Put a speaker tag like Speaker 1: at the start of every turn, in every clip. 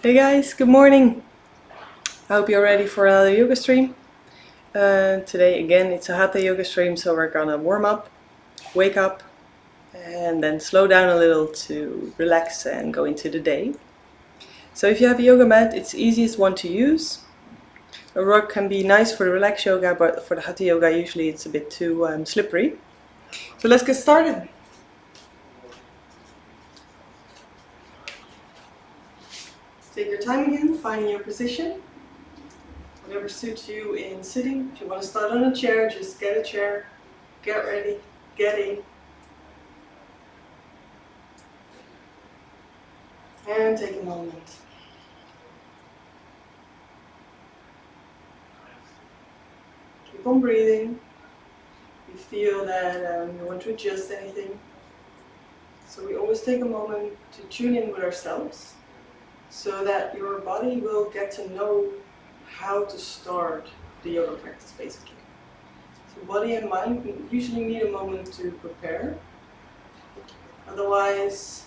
Speaker 1: Hey guys, good morning. I hope you're ready for another yoga stream. Today again it's a Hatha yoga stream, so we're gonna warm up, wake up, and then slow down a little to relax and go into the day. So if you have a yoga mat, it's the easiest one to use. A rug can be nice for the relaxed yoga, but for the Hatha yoga usually it's a bit too slippery. So let's get started. Take your time again, finding your position. Whatever suits you in sitting. If you want to start on a chair, just get a chair, get ready, get in. And take a moment. Keep on breathing. You feel that you want to adjust anything. So we always take a moment to tune in with ourselves so that your body will get to know how to start the yoga practice basically. So body and mind usually need a moment to prepare. Otherwise,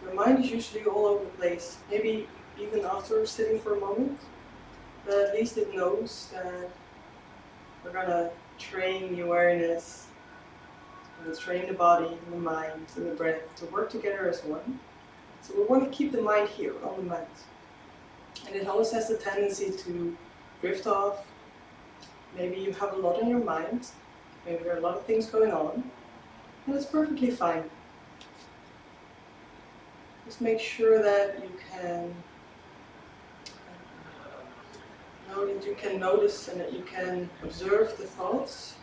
Speaker 1: your mind is usually all over the place. Maybe even after sitting for a moment, but at least it knows that we're gonna train the awareness, and train the body and the mind and the breath to work together as one. So we want to keep the mind here on the mat. And it always has the tendency to drift off. Maybe you have a lot on your mind, maybe there are a lot of things going on, and it's perfectly fine. Just make sure that you can know that you can notice and that you can observe the thoughts,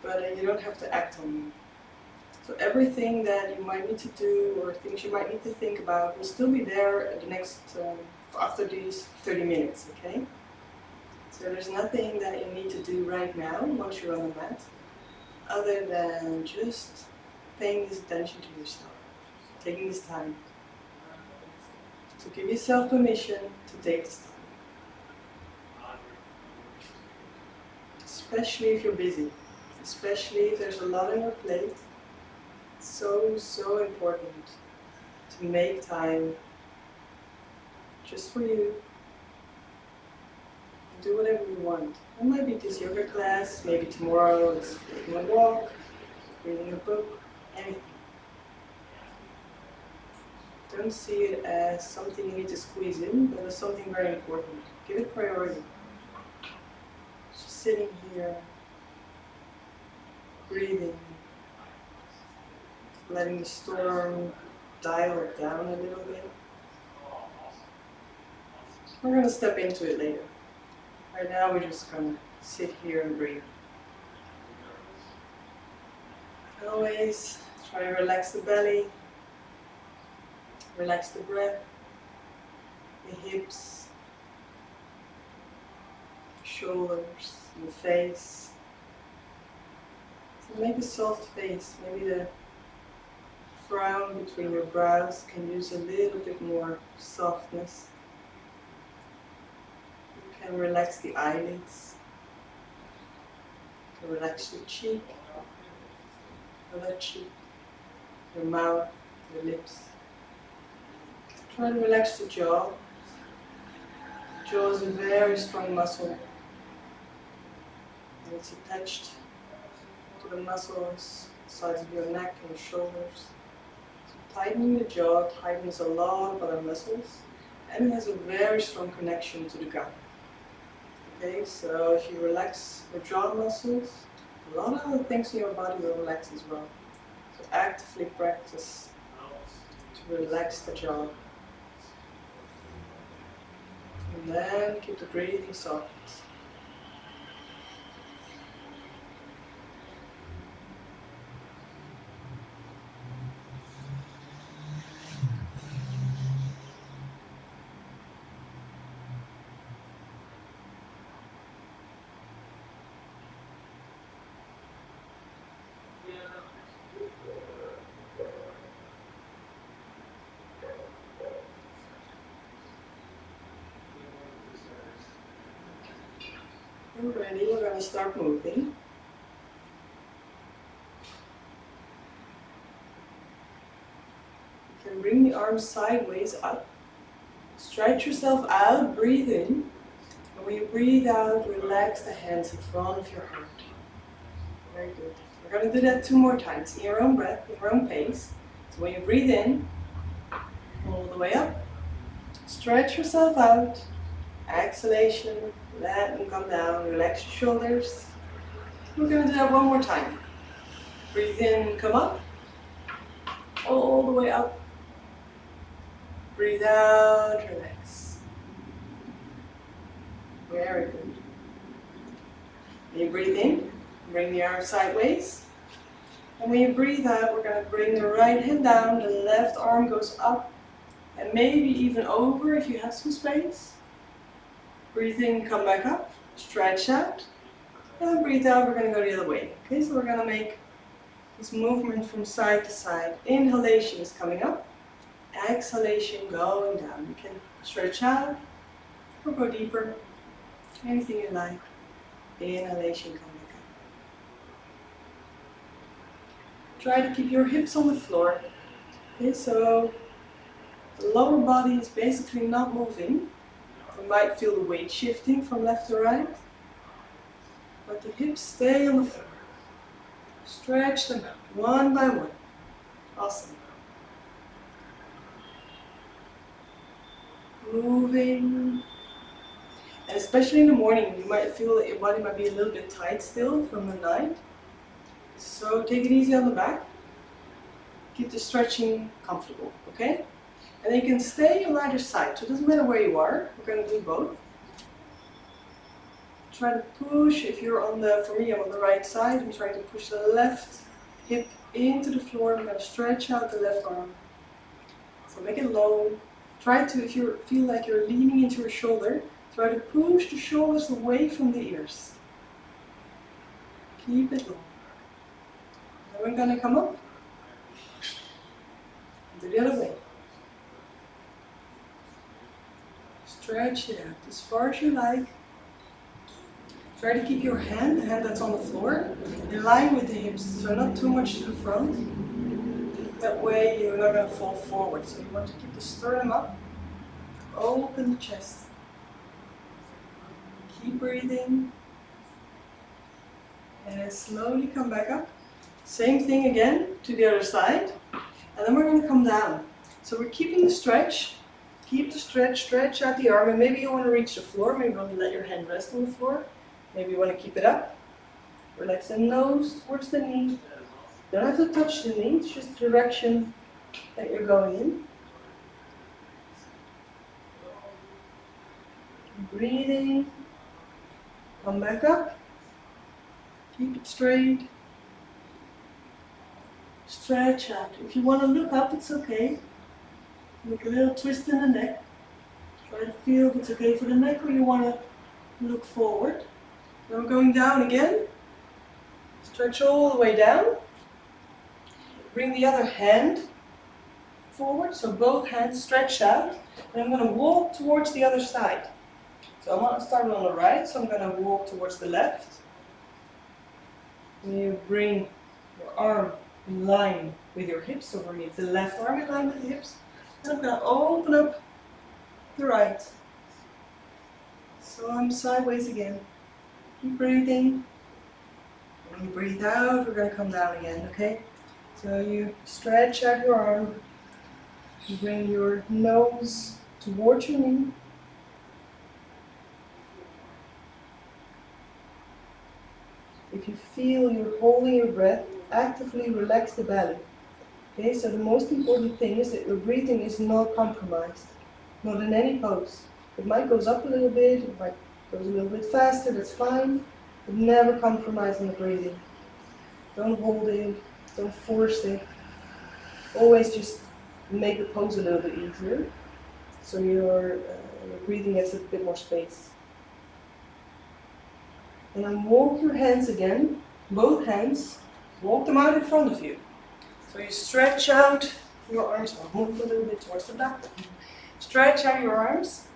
Speaker 1: but you don't have to act on them. So everything that you might need to do or things you might need to think about will still be there at the next, after these 30 minutes, okay? So there's nothing that you need to do right now once you're on the mat, other than just paying this attention to yourself, taking this time. So give yourself permission to take this time. Especially if you're busy, especially if there's a lot on your plate. It's so important to make time just for you. Do whatever you want. It might be this yoga class, maybe tomorrow it's taking a walk, reading a book, anything. Don't see it as something you need to squeeze in, but as something very important. Give it priority. Just sitting here, breathing, letting the storm dial it down a little bit. We're going to step into it later. Right now we're just going to sit here and breathe. Always try to relax the belly, relax the breath, the hips, the shoulders, and the face. So make a soft face. Maybe the frown between your brows can use a little bit more softness. You can relax the eyelids. You can relax your cheek, other cheek, your mouth, your lips. Try to relax the jaw. The jaw is a very strong muscle, and it's attached to the muscles, sides of your neck and your shoulders. So tightening the jaw tightens a lot of other muscles, and it has a very strong connection to the gut. Okay, so if you relax your jaw muscles, a lot of other things in your body will relax as well. So actively practice to relax the jaw. And then keep the breathing soft. When we're ready, we're going to start moving. You can bring the arms sideways up Stretch yourself out, breathe in. And when you breathe out, relax the hands in front of your heart. Very good. We're going to do that 2 more times in your own breath, in your own pace. So when you breathe in, all the way up. Stretch yourself out. Exhalation, let them come down. Relax your shoulders. We're going to do that 1 more time. Breathe in, come up. All the way up. Breathe out, relax. Very good. When you breathe in, bring the arms sideways. And when you breathe out, we're going to bring the right hand down, the left arm goes up, and maybe even over if you have some space. Breathe in, come back up, stretch out, and breathe out, we're going to go the other way. Okay, so we're going to make this movement from side to side. Inhalation is coming up, exhalation going down. You can stretch out or go deeper, anything you like. Inhalation, come back up. Try to keep your hips on the floor. Okay, so the lower body is basically not moving. You might feel the weight shifting from left to right, but the hips stay on the floor. Stretch them out, one by one. Awesome. Moving. And especially in the morning, you might feel that your body might be a little bit tight still from the night. So take it easy on the back. Keep the stretching comfortable, okay? And then you can stay on either side, so it doesn't matter where you are. We're going to do both. Try to push, if you're on the, for me I'm on the right side, I'm trying to push the left hip into the floor. I'm going to stretch out the left arm. So make it long. Try to, if you feel like you're leaning into your shoulder, try to push the shoulders away from the ears. Keep it long. Then we're going to come up. Do the other way. Stretch it out as far as you like. Try to keep your hand, the hand that's on the floor, in line with the hips, so not too much to the front. That way you're not going to fall forward. So you want to keep the sternum up, open the chest. Keep breathing. And slowly come back up. Same thing again to the other side. And then we're going to come down. So we're keeping the stretch. Keep the stretch, stretch out the arm, and maybe you want to reach the floor, maybe you want to let your hand rest on the floor, maybe you want to keep it up. Relax the nose towards the knee. You don't have to touch the knee, it's just the direction that you're going in. Breathing, come back up, keep it straight, stretch out. If you want to look up, it's okay. Make a little twist in the neck. Try to feel if it's okay for the neck or you want to look forward. Then we're going down again. Stretch all the way down. Bring the other hand forward, so both hands stretch out. And I'm going to walk towards the other side. So I'm going to start on the right, so I'm going to walk towards the left. And you bring your arm in line with your hips, so bring the left arm in line with the hips. And I'm going to open up the right. So I'm sideways again. Keep breathing. When you breathe out, we're going to come down again, okay? So you stretch out your arm. You bring your nose towards your knee. If you feel you're holding your breath, actively relax the belly. Okay, so the most important thing is that your breathing is not compromised, not in any pose. It might go up a little bit, it might go a little bit faster, that's fine, but never compromise on the breathing. Don't hold it, don't force it. Always just make the pose a little bit easier, so your breathing gets a bit more space. And then walk your hands again, both hands, walk them out in front of you. So you stretch out your arms, or move a little bit towards the back. Stretch out your arms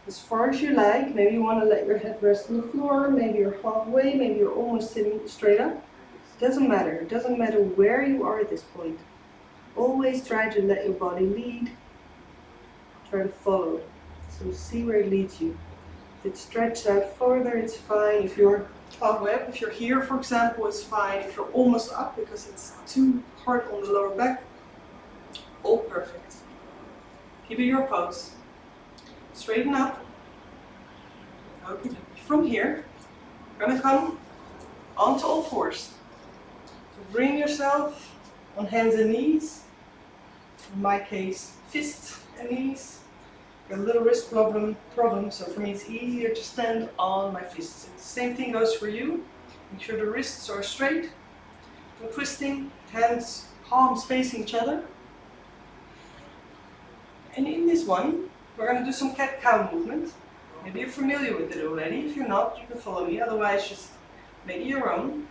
Speaker 1: as far as you like. Maybe you want to let your head rest on the floor, maybe you're halfway, maybe you're almost sitting straight up. It doesn't matter. It doesn't matter where you are at this point. Always try to let your body lead. Try to follow. So see where it leads you. If it's stretched out further, it's fine. If you're halfway up, if you're here, for example, it's fine. If you're almost up because it's too hard on the lower back, all perfect. Keep it your pose. Straighten up. Okay. From here, you're gonna come onto all fours. So bring yourself on hands and knees. In my case, fists and knees. Got a little wrist problem, so for me it's easier to stand on my fists. The same thing goes for you. Make sure the wrists are straight. No twisting, hands, palms facing each other. And in this one, we're going to do some cat-cow movement. Maybe you're familiar with it already. If you're not, you can follow me. Otherwise, just make it your own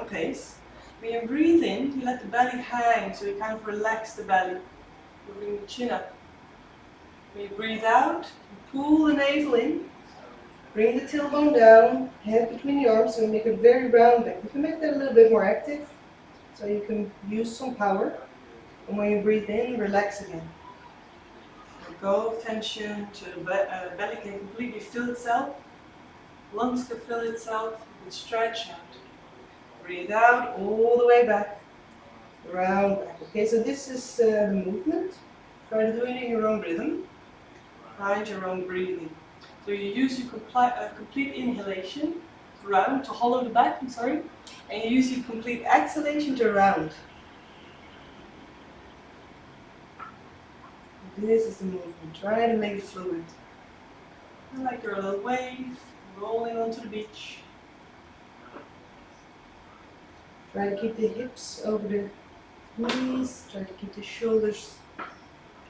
Speaker 1: pace. When you breathe in, you let the belly hang, so you kind of relax the belly. You bring the chin up. When you breathe out, you pull the navel in. Bring the tailbone down, head between the arms, so you make a very round back. You can make that a little bit more active, so you can use some power. And when you breathe in, relax again. Go of tension to the belly can completely fill itself. Lungs can fill itself. And stretch out. Breathe out all the way back. Round back. Okay, so this is the movement. Try to do it in your own rhythm. Find your own breathing. So you use your complete inhalation to round, to hollow the back, and you use your complete exhalation to round. This is the movement. Try to make it fluid. Like you're a little wave rolling onto the beach. Try to keep the hips over the knees. Try to keep the shoulders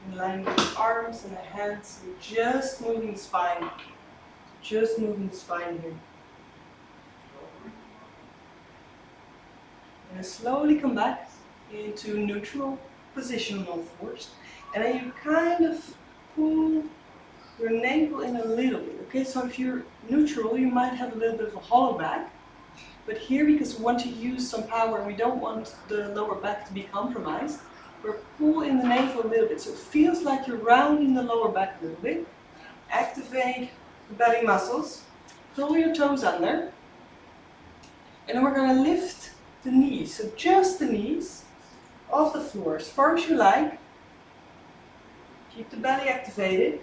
Speaker 1: in line with the arms and the hands. And just moving the spine. Just moving the spine here. And slowly come back into neutral position on all fours. And then you kind of pull your navel in a little bit. Okay, so if you're neutral, you might have a little bit of a hollow back. But here, because we want to use some power and we don't want the lower back to be compromised, we're pulling the navel a little bit. So it feels like you're rounding the lower back a little bit. Activate the belly muscles. Pull your toes under. And then we're going to lift the knees. So just the knees off the floor as far as you like. Keep the belly activated.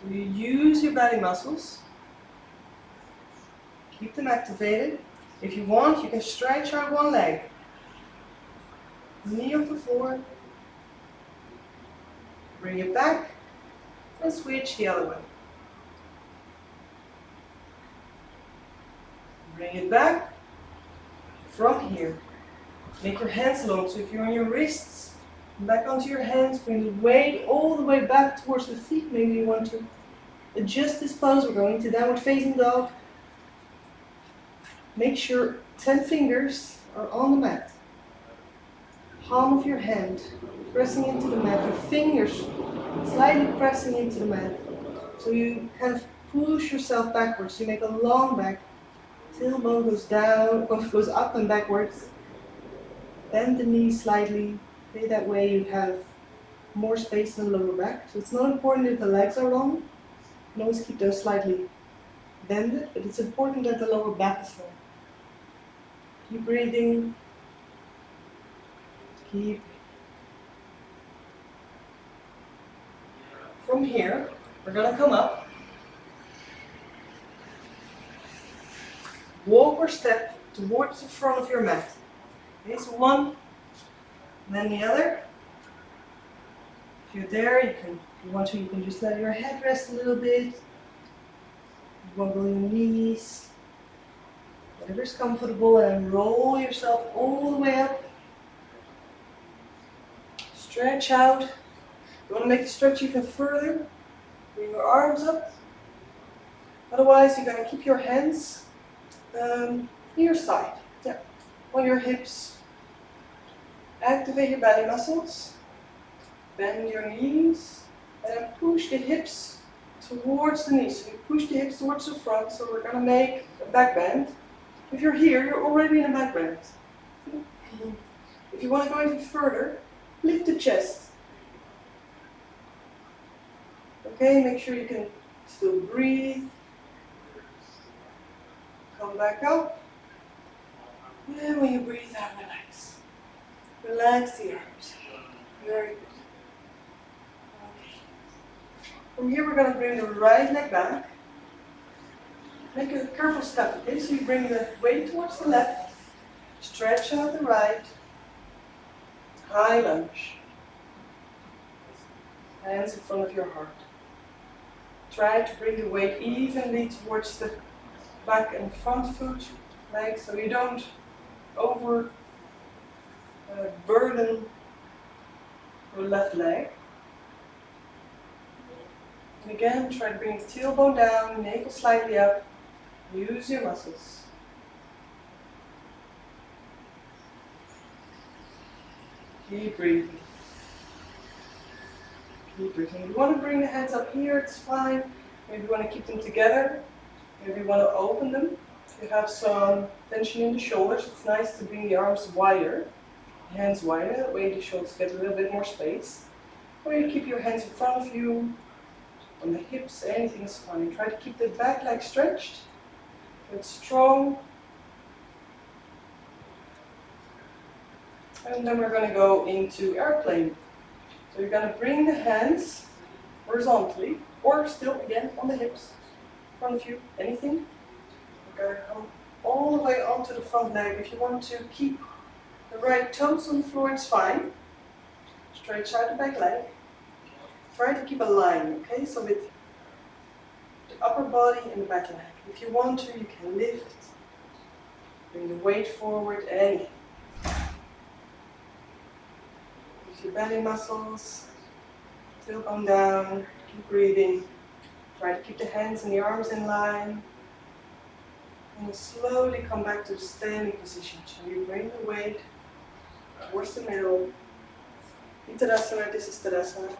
Speaker 1: So you use your belly muscles. Keep them activated. If you want, you can stretch out one leg. Knee off the floor. Bring it back and switch the other way. Bring it back from here. Make your hands long. So if you're on your wrists, back onto your hands, bring the weight all the way back towards the feet. Maybe you want to adjust this pose. We're going to downward facing dog. Make sure 10 fingers are on the mat. Palm of your hand pressing into the mat. Your fingers slightly pressing into the mat. So you kind of push yourself backwards. You make a long back. Tailbone goes down, goes up and backwards. Bend the knees slightly. Okay, that way you have more space in the lower back. So it's not important if the legs are long. You can always keep those slightly bended, but it's important that the lower back is long. Keep breathing. Keep. From here, we're going to come up. Walk or step towards the front of your mat. Okay, so one, then the other. If you're there, if you want to, you can just let your head rest a little bit. Wobble your knees. Whatever's comfortable, and roll yourself all the way up. Stretch out. You want to make the stretch even further. Bring your arms up. Otherwise, you're going to keep your hands near your side. Yeah. On your hips. Activate your belly muscles. Bend your knees. And push the hips towards the knees. So you push the hips towards the front. So we're going to make a back bend. If you're here, you're already in a back bend. If you want to go even further, lift the chest. Okay, make sure you can still breathe. Come back up. And when you breathe out, relax. Relax the arms. Very good. Okay. From here we're going to bring the right leg back. Make a careful step, okay? So you bring the weight towards the left. Stretch out the right. High lunge. Hands in front of your heart. Try to bring the weight evenly towards the back and front foot, leg, so you don't over burden your left leg. And again, try to bring the tailbone down, navel slightly up. Use your muscles. Keep breathing. Keep breathing. If you want to bring the hands up here, it's fine. Maybe you want to keep them together. Maybe you want to open them. If you have some tension in the shoulders, it's nice to bring the arms wider, hands wider, that way the shoulders get a little bit more space. Or you keep your hands in front of you, on the hips, anything is fine. Try to keep the back leg stretched, but strong. And then we're going to go into airplane. So you're going to bring the hands horizontally, or still again on the hips, in front of you, anything. You're going to come all the way onto the front leg. If you want to keep the right toes on the floor, it's fine. Stretch out the back leg. Try to keep a line, okay? So with the upper body and the back leg. If you want to, you can lift. Bring the weight forward, anything. Use your belly muscles. Tailbone down. Keep breathing. Try to keep the hands and the arms in line. And slowly come back to the standing position. So you bring the weight towards the middle. Uttanasana, this is Tadasana,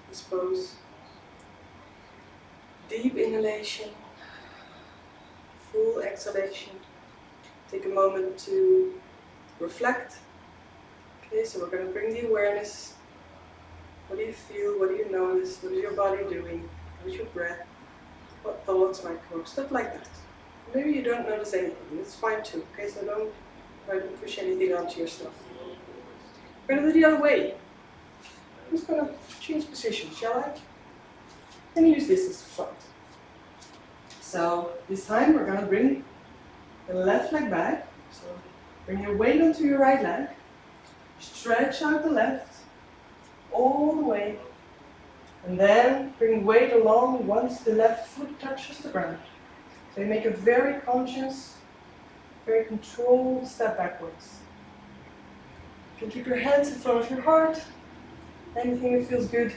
Speaker 1: this pose. Deep inhalation, full exhalation. Take a moment to reflect. Okay, so we're going to bring the awareness. What do you feel? What do you notice? What is your body doing? What is your breath? What thoughts might come? Stuff like that. Maybe you don't notice anything, that's fine too. Okay, so don't try to push anything onto yourself. We're going to do the other way. I'm just going to change position, shall I? And use this as the front. So this time we're going to bring the left leg back. So bring your weight onto your right leg. Stretch out the left all the way. And then bring weight along once the left foot touches the ground. So you make a very conscious, very controlled step backwards. You can keep your hands in front of your heart. Anything that feels good.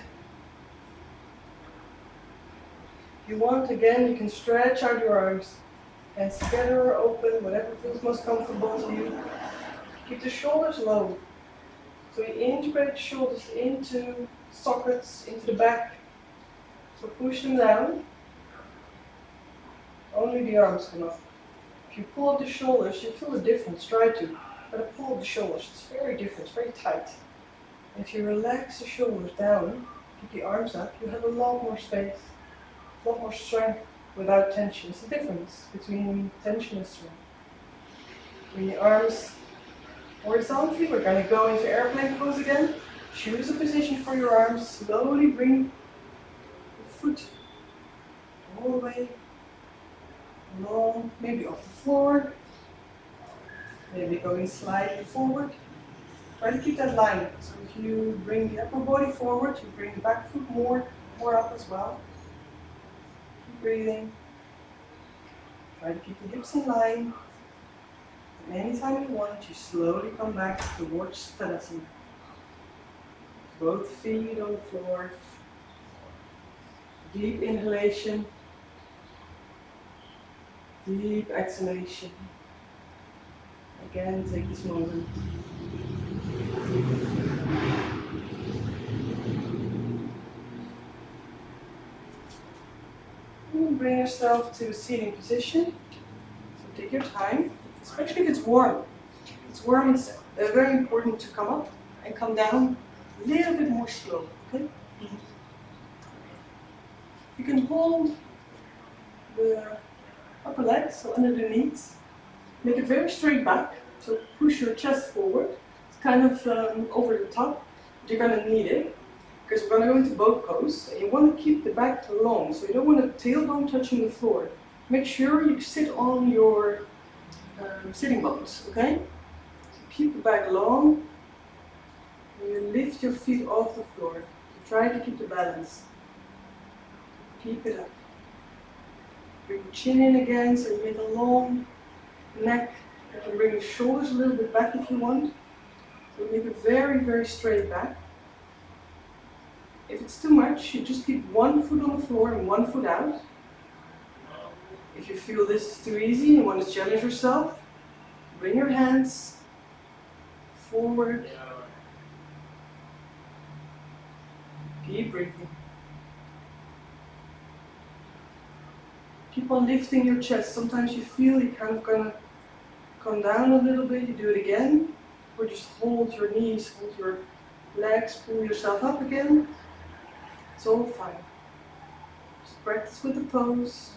Speaker 1: If you want, again, you can stretch out your arms. Hands together or open, whatever feels most comfortable to you. Keep the shoulders low. So you integrate the shoulders into sockets, into the back. So push them down. Only the arms come up. If you pull up the shoulders, you feel the difference. Try to. But pull up the shoulders. It's very different, it's very tight. If you relax the shoulders down, keep the arms up, you have a lot more space, a lot more strength without tension. It's the difference between tension and strength. Bring the arms horizontally. We're going to go into airplane pose again. Choose a position for your arms. Slowly bring the foot all the way along, maybe off the floor, maybe going slightly forward. Try to keep that line. So if you bring the upper body forward, you bring the back foot more up as well. Keep breathing. Try to keep the hips in line. And anytime you want, you slowly come back towards Tadasana. Both feet on the floor. Deep inhalation. Deep exhalation. Again, take this moment. And bring yourself to a seating position. So take your time, especially if it's warm. If it's warm, it's very important to come up and come down a little bit more slow. Okay? You can hold the upper legs, so under the knees. Make it very straight back, so push your chest forward. It's kind of over the top, but you're going to need it because we're going to go into boat pose. And you want to keep the back long, so you don't want the tailbone touching the floor. Make sure you sit on your sitting bones, okay? So keep the back long, and you lift your feet off the floor. Try to keep the balance. Keep it up. Bring your chin in again, so you make a long neck. You can bring your shoulders a little bit back if you want. So make it very, very straight back. If it's too much, you just keep one foot on the floor and one foot out. If you feel this is too easy and want to challenge yourself, bring your hands forward. Keep breathing. Keep on lifting your chest. Sometimes you feel you're kind of gonna come down a little bit. You do it again, or just hold your knees, hold your legs, pull yourself up again. It's all fine. Just practice with the pose.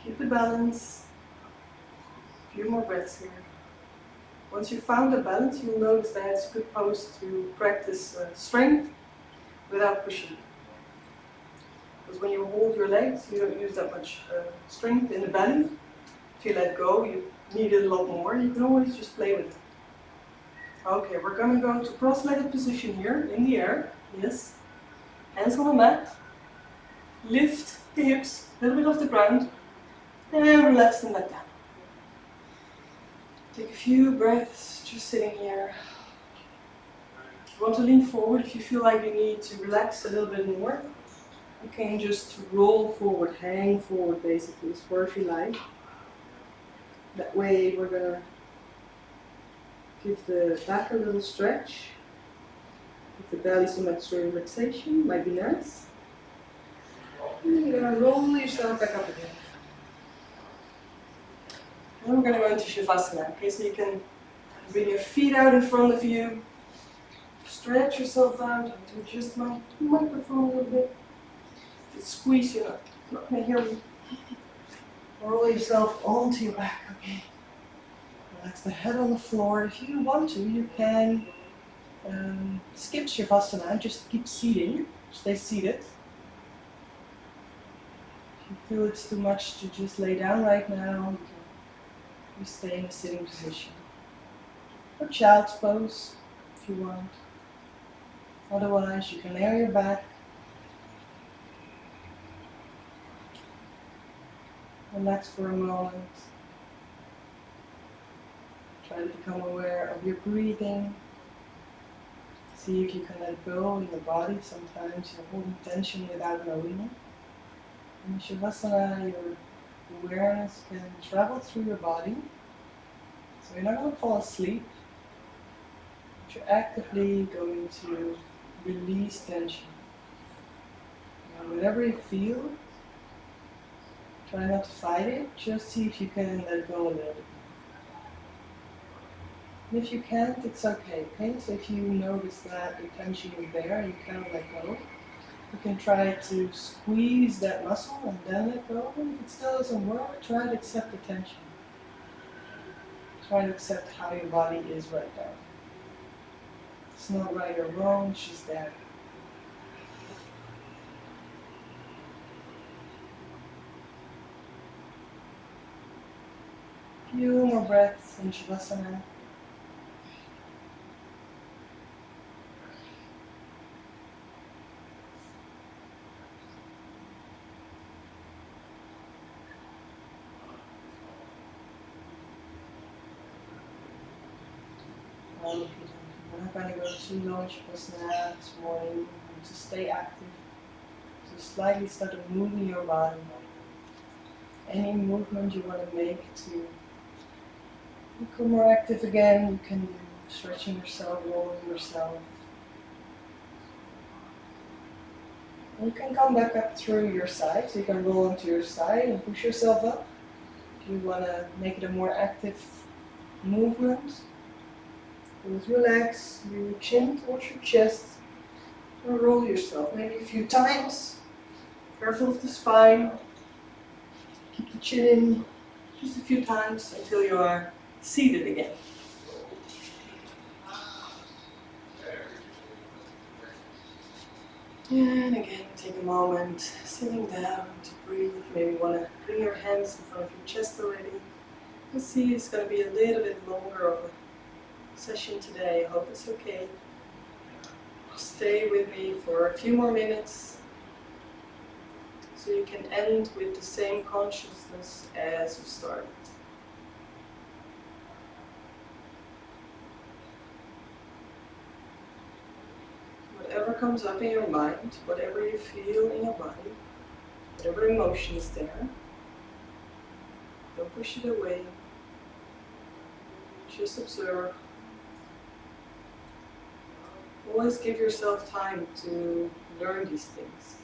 Speaker 1: Keep the balance. A few more breaths here. Once you've found the balance, you'll notice that it's a good pose to practice strength without pushing. Because when you hold your legs, you don't use that much strength in the belly. If you let go, you need it a lot more. You can always just play with it. Okay, we're going to go to cross-legged position here, in the air. Yes. Hands on the mat. Lift the hips a little bit off the ground. And relax them back down. Take a few breaths, just sitting here. If you want to lean forward, if you feel like you need to relax a little bit more, you can just roll forward, hang forward basically, as far as you like. That way we're going to give the back a little stretch. Give the belly some extra relaxation, might be nice. And you're going to roll yourself back up again. And we're going to go into Shavasana. Okay, so you can bring your feet out in front of you. Stretch yourself out to adjust my microphone a little bit. If it's squeeze, you're not going to hear me. Roll yourself onto your back, okay? Relax the head on the floor. If you want to, you can skip Shavasana, just keep seating, stay seated. If you feel it's too much to just lay down right now, you stay in a sitting position. Or child's pose, if you want. Otherwise, you can lay on your back. Relax for a moment. Try to become aware of your breathing. See if you can let go in your body. Sometimes you're holding tension without knowing it. In Shavasana, your awareness can travel through your body. So you're not going to fall asleep, but you're actively going to release tension. And whatever you feel, try not to fight it, just see if you can let go a little bit. And if you can't, it's okay, So if you notice that the tension is there, you can't let go, you can try to squeeze that muscle and then let go. And if it still doesn't work, try to accept the tension. Try to accept how your body is right now. It's not right or wrong, it's just there. Few more breaths in Shavasana. We're not going to go too long Shavasana this morning to stay active. So slightly start moving your body. Any movement you want to make to become more active again, you can do stretching yourself, rolling yourself. And you can come back up through your side, so you can roll onto your side and push yourself up. If you want to make it a more active movement, just relax, bring your chin towards your chest and roll yourself maybe a few times. Careful of the spine. Keep the chin in just a few times until you are seated again. And again, take a moment sitting down to breathe. Maybe you want to bring your hands in front of your chest already. Let's see, it's going to be a little bit longer of a session today. I hope it's okay. Stay with me for a few more minutes so you can end with the same consciousness as you started. Whatever comes up in your mind, whatever you feel in your body, whatever emotion is there, don't push it away. Just observe. Always give yourself time to learn these things.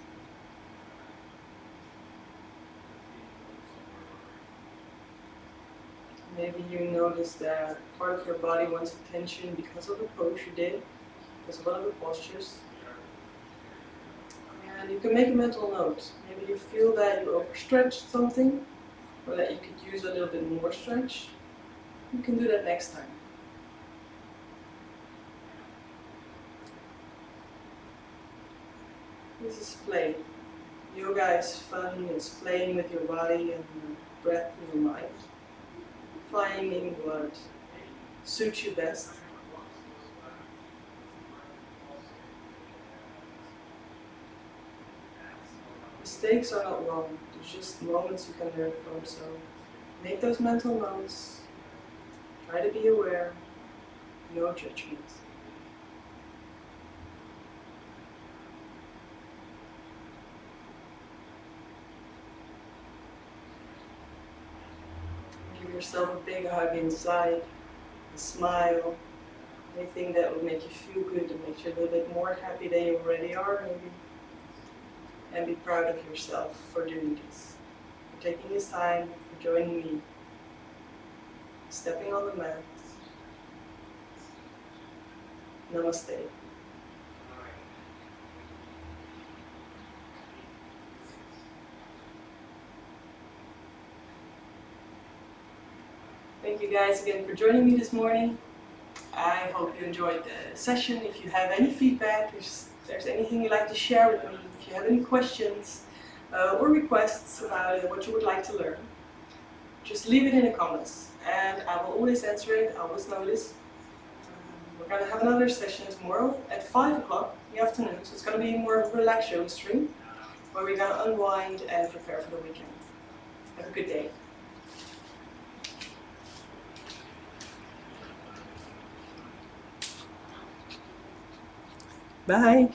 Speaker 1: Maybe you notice that part of your body wants attention because of the pose you did, because of one of the postures. And you can make a mental note. Maybe you feel that you overstretched something, or that you could use a little bit more stretch. You can do that next time. This is play. Yoga is fun, it's playing with your body and your breath and your mind. Finding what suits you best. Mistakes are not wrong, there's just moments you can learn from, so make those mental notes, try to be aware, no judgment. Give yourself a big hug inside, a smile, anything that will make you feel good and make you a little bit more happy than you already are, maybe. And be proud of yourself for doing this, for taking this time, for joining me, stepping on the mat. Namaste. Thank you guys again for joining me this morning. I hope you enjoyed the session. If you have any feedback, if there's anything you'd like to share with me, if you have any questions or requests about what you would like to learn, just leave it in the comments and I will always answer it. I always notice. We're going to have another session tomorrow at 5 o'clock in the afternoon, so it's going to be more of a relaxed yoga stream where we're going to unwind and prepare for the weekend. Have a good day. Bye.